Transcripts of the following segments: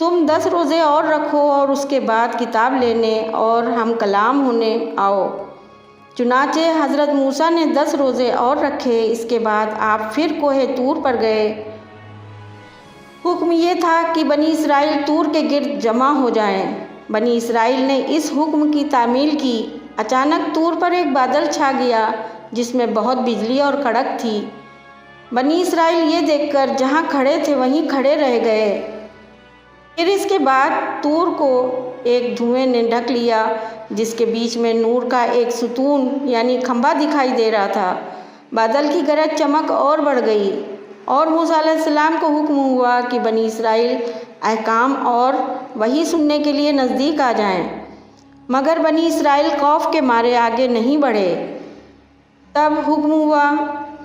تم 10 روزے اور رکھو اور اس کے بعد کتاب لینے اور ہم کلام ہونے آؤ۔ چنانچہ حضرت موسیٰ نے 10 روزے اور رکھے۔ اس کے بعد آپ پھر کوہ طور پر گئے۔ حکم یہ تھا کہ بنی اسرائیل طور کے گرد جمع ہو جائیں۔ بنی اسرائیل نے اس حکم کی تعمیل کی۔ اچانک طور پر ایک بادل چھا گیا جس میں بہت بجلی اور کڑک تھی۔ بنی اسرائیل یہ دیکھ کر جہاں کھڑے تھے وہیں کھڑے رہ گئے۔ پھر اس کے بعد طور کو ایک دھوئیں نے ڈھک لیا جس کے بیچ میں نور کا ایک ستون یعنی کھمبا دکھائی دے رہا تھا۔ بادل کی گرج چمک اور بڑھ گئی اور موسیٰ علیہ السلام کو حکم ہوا کہ بنی اسرائیل احکام اور وحی سننے کے لیے نزدیک آ جائیں، مگر بنی اسرائیل خوف کے مارے آگے نہیں بڑھے۔ تب حکم ہوا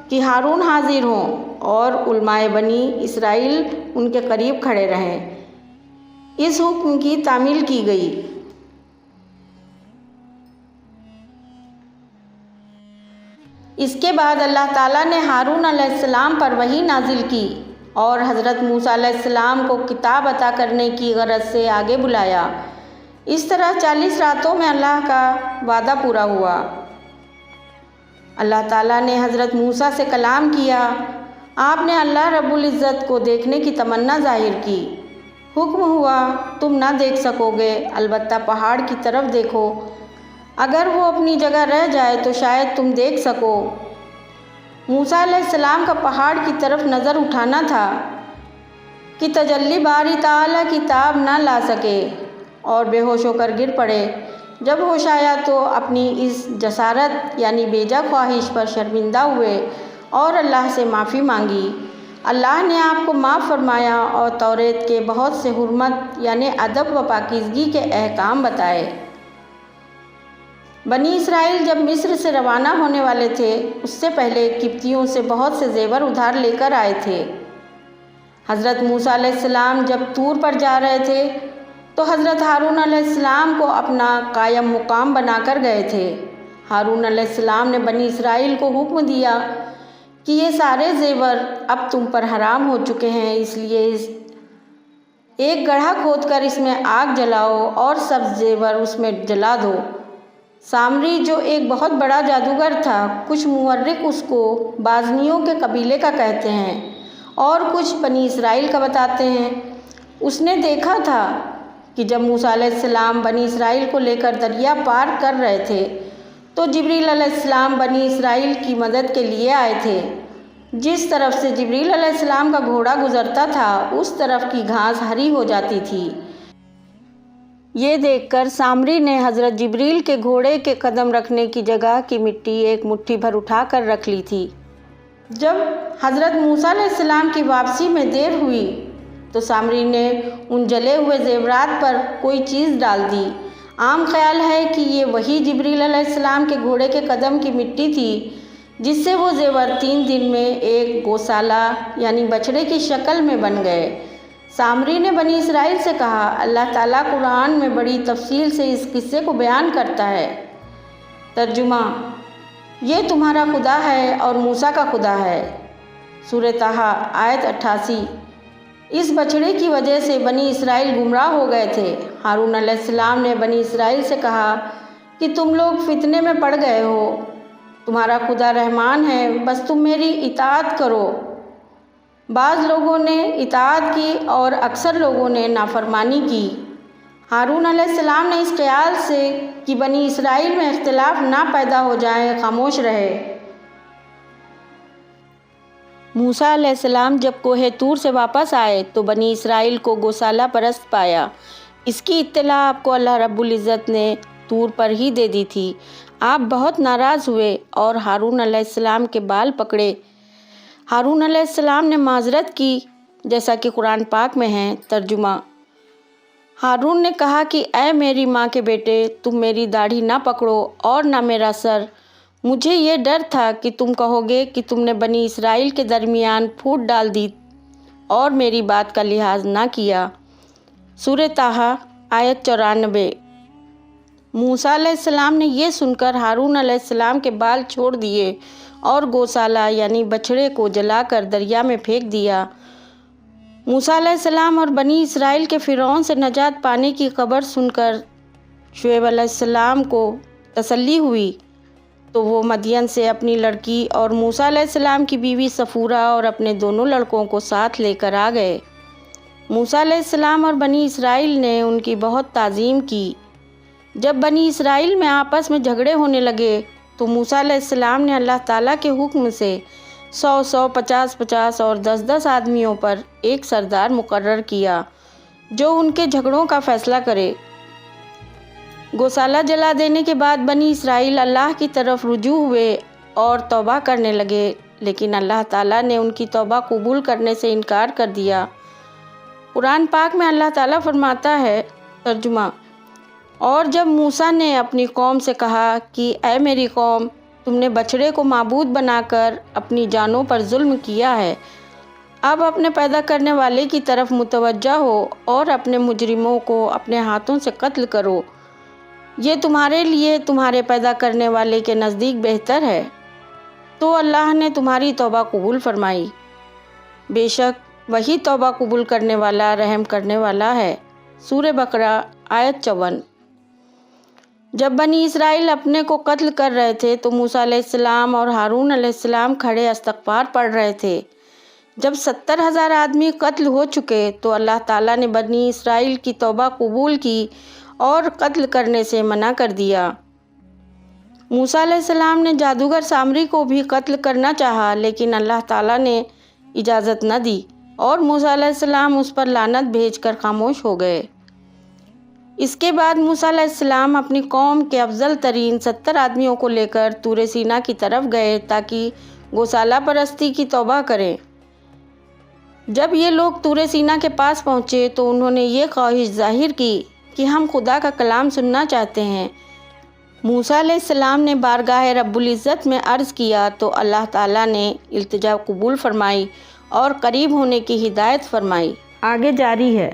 کہ ہارون حاضر ہوں اور علماء بنی اسرائیل ان کے قریب کھڑے رہیں۔ اس حکم کی تعمیل کی گئی۔ اس کے بعد اللہ تعالیٰ نے ہارون علیہ السلام پر وحی نازل کی اور حضرت موسیٰ علیہ السلام کو کتاب عطا کرنے کی غرض سے آگے بلایا۔ اس طرح 40 راتوں میں اللہ کا وعدہ پورا ہوا۔ اللہ تعالیٰ نے حضرت موسیٰ سے کلام کیا۔ آپ نے اللہ رب العزت کو دیکھنے کی تمنا ظاہر کی۔ حکم ہوا تم نہ دیکھ سکو گے، البتہ پہاڑ کی طرف دیکھو، اگر وہ اپنی جگہ رہ جائے تو شاید تم دیکھ سکو۔ موسیٰ علیہ السلام کا پہاڑ کی طرف نظر اٹھانا تھا کہ تجلی باری تعالیٰ کتاب نہ لا سکے اور بے ہوش ہو کر گر پڑے۔ جب ہوش آیا تو اپنی اس جسارت یعنی بیجا خواہش پر شرمندہ ہوئے اور اللہ سے معافی مانگی۔ اللہ نے آپ کو معاف فرمایا اور توریت کے بہت سے حرمت یعنی ادب و پاکیزگی کے احکام بتائے۔ بنی اسرائیل جب مصر سے روانہ ہونے والے تھے اس سے پہلے قبطیوں سے بہت سے زیور ادھار لے کر آئے تھے۔ حضرت موسیٰ علیہ السلام جب طور پر جا رہے تھے تو حضرت ہارون علیہ السلام کو اپنا قائم مقام بنا کر گئے تھے۔ ہارون علیہ السلام نے بنی اسرائیل کو حکم دیا کہ یہ سارے زیور اب تم پر حرام ہو چکے ہیں، اس لیے ایک گڑھا کھود کر اس میں آگ جلاؤ اور سب زیور اس میں جلا دو۔ سامری جو ایک بہت بڑا جادوگر تھا، کچھ مورخ اس کو بازنیوں کے قبیلے کا کہتے ہیں اور کچھ بنی اسرائیل کا بتاتے ہیں، اس نے دیکھا تھا کہ جب موسیٰ علیہ السلام بنی اسرائیل کو لے کر دریا پار کر رہے تھے تو جبریل علیہ السلام بنی اسرائیل کی مدد کے لیے آئے تھے۔ جس طرف سے جبریل علیہ السلام کا گھوڑا گزرتا تھا اس طرف کی گھاس ہری ہو جاتی تھی۔ یہ دیکھ کر سامری نے حضرت جبریل کے گھوڑے کے قدم رکھنے کی جگہ کی مٹی ایک مٹھی بھر اٹھا کر رکھ لی تھی۔ جب حضرت موسیٰ علیہ السلام کی واپسی میں دیر ہوئی تو سامری نے ان جلے ہوئے زیورات پر کوئی چیز ڈال دی۔ عام خیال ہے کہ یہ وہی جبریل علیہ السلام کے گھوڑے کے قدم کی مٹی تھی جس سے وہ زیور 3 دن میں ایک گوسالہ یعنی بچڑے کی شکل میں بن گئے۔ سامری نے بنی اسرائیل سے کہا، اللہ تعالیٰ قرآن میں بڑی تفصیل سے اس قصے کو بیان کرتا ہے۔ ترجمہ: یہ تمہارا خدا ہے اور موسیٰ کا خدا ہے۔ سورہ طٰہٰ آیت 88۔ اس بچڑے کی وجہ سے بنی اسرائیل گمراہ ہو گئے تھے۔ ہارون علیہ السلام نے بنی اسرائیل سے کہا کہ تم لوگ فتنے میں پڑ گئے ہو، تمہارا خدا رحمان ہے، بس تم میری اطاعت کرو۔ بعض لوگوں نے اطاعت کی اور اکثر لوگوں نے نافرمانی کی۔ ہارون علیہ السلام نے اس خیال سے کہ بنی اسرائیل میں اختلاف نہ پیدا ہو جائے خاموش رہے۔ موسیٰ علیہ السلام جب کوہ طور سے واپس آئے تو بنی اسرائیل کو گوسالہ پرست پایا۔ اس کی اطلاع آپ کو اللہ رب العزت نے طور پر ہی دے دی تھی۔ آپ بہت ناراض ہوئے اور ہارون علیہ السلام کے بال پکڑے۔ ہارون علیہ السلام نے معذرت کی جیسا کہ قرآن پاک میں ہے۔ ترجمہ: ہارون نے کہا کہ اے میری ماں کے بیٹے، تم میری داڑھی نہ پکڑو اور نہ میرا سر، مجھے یہ ڈر تھا کہ تم کہو گے کہ تم نے بنی اسرائیل کے درمیان پھوٹ ڈال دی اور میری بات کا لحاظ نہ کیا۔ سورہ طٰہٰ آیت 94۔ موسیٰ علیہ السلام نے یہ سن کر ہارون علیہ السلام کے بال چھوڑ دیے اور گوسالہ یعنی بچڑے کو جلا کر دریا میں پھینک دیا۔ موسیٰ علیہ السلام اور بنی اسرائیل کے فرعون سے نجات پانے کی خبر سن کر شعیب علیہ السلام کو تسلی ہوئی تو وہ مدین سے اپنی لڑکی اور موسیٰ علیہ السلام کی بیوی صفورہ اور اپنے دونوں لڑکوں کو ساتھ لے کر آ گئے۔ موسیٰ علیہ السلام اور بنی اسرائیل نے ان کی بہت تعظیم کی۔ جب بنی اسرائیل میں آپس میں جھگڑے ہونے لگے تو موسیٰ علیہ السلام نے اللہ تعالیٰ کے حکم سے 100 50 اور 10 آدمیوں پر ایک سردار مقرر کیا جو ان کے جھگڑوں کا فیصلہ کرے۔ گوشالہ جلا دینے کے بعد بنی اسرائیل اللہ کی طرف رجوع ہوئے اور توبہ کرنے لگے، لیکن اللہ تعالیٰ نے ان کی توبہ قبول کرنے سے انکار کر دیا۔ قرآن پاک میں اللہ تعالیٰ فرماتا ہے، ترجمہ: اور جب موسیٰ نے اپنی قوم سے کہا کہ اے میری قوم، تم نے بچڑے کو معبود بنا کر اپنی جانوں پر ظلم کیا ہے، اب اپنے پیدا کرنے والے کی طرف متوجہ ہو اور اپنے مجرموں کو اپنے ہاتھوں سے قتل کرو، یہ تمہارے لیے تمہارے پیدا کرنے والے کے نزدیک بہتر ہے، تو اللہ نے تمہاری توبہ قبول فرمائی۔ بے شک وہی توبہ قبول کرنے والا، رحم کرنے والا ہے۔ سورہ بقرہ آیت 54۔ جب بنی اسرائیل اپنے کو قتل کر رہے تھے تو موسیٰ علیہ السلام اور ہارون علیہ السلام کھڑے استغفار پڑھ رہے تھے۔ جب 70,000 آدمی قتل ہو چکے تو اللہ تعالیٰ نے بنی اسرائیل کی توبہ قبول کی اور قتل کرنے سے منع کر دیا۔ موسیٰ علیہ السلام نے جادوگر سامری کو بھی قتل کرنا چاہا، لیکن اللہ تعالیٰ نے اجازت نہ دی اور موسیٰ علیہ السلام اس پر لعنت بھیج کر خاموش ہو گئے۔ اس کے بعد موسیٰ علیہ السلام اپنی قوم کے افضل ترین 70 آدمیوں کو لے کر طور سینا کی طرف گئے تاکہ گوشالہ پرستی کی توبہ کریں۔ جب یہ لوگ طور سینا کے پاس پہنچے تو انہوں نے یہ خواہش ظاہر کی کہ ہم خدا کا کلام سننا چاہتے ہیں۔ موسیٰ علیہ السلام نے بارگاہ رب العزت میں عرض کیا تو اللہ تعالیٰ نے التجا قبول فرمائی اور قریب ہونے کی ہدایت فرمائی۔ آگے جاری ہے۔